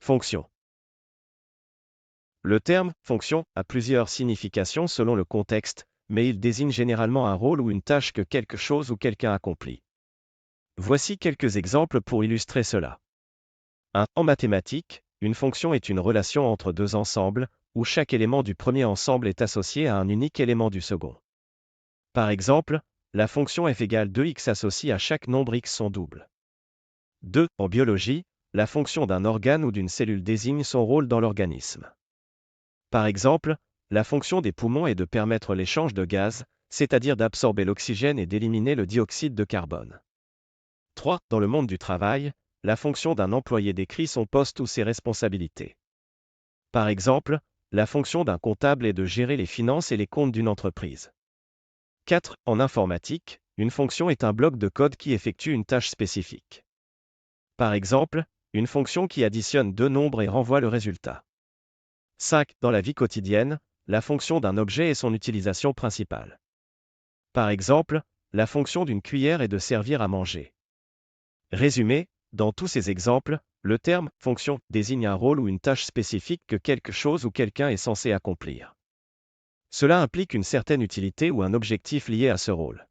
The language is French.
Fonction. Le terme « fonction » a plusieurs significations selon le contexte, mais il désigne généralement un rôle ou une tâche que quelque chose ou quelqu'un accomplit. Voici quelques exemples pour illustrer cela. En mathématiques, une fonction est une relation entre deux ensembles, où chaque élément du premier ensemble est associé à un unique élément du second. Par exemple, la fonction f égale 2x associe à chaque nombre x son double. En biologie, la fonction d'un organe ou d'une cellule désigne son rôle dans l'organisme. Par exemple, la fonction des poumons est de permettre l'échange de gaz, c'est-à-dire d'absorber l'oxygène et d'éliminer le dioxyde de carbone. Dans le monde du travail, la fonction d'un employé décrit son poste ou ses responsabilités. Par exemple, la fonction d'un comptable est de gérer les finances et les comptes d'une entreprise. En informatique, une fonction est un bloc de code qui effectue une tâche spécifique. Par exemple, une fonction qui additionne deux nombres et renvoie le résultat. Dans la vie quotidienne, la fonction d'un objet est son utilisation principale. Par exemple, la fonction d'une cuillère est de servir à manger. Résumé, dans tous ces exemples, le terme « fonction » désigne un rôle ou une tâche spécifique que quelque chose ou quelqu'un est censé accomplir. Cela implique une certaine utilité ou un objectif lié à ce rôle.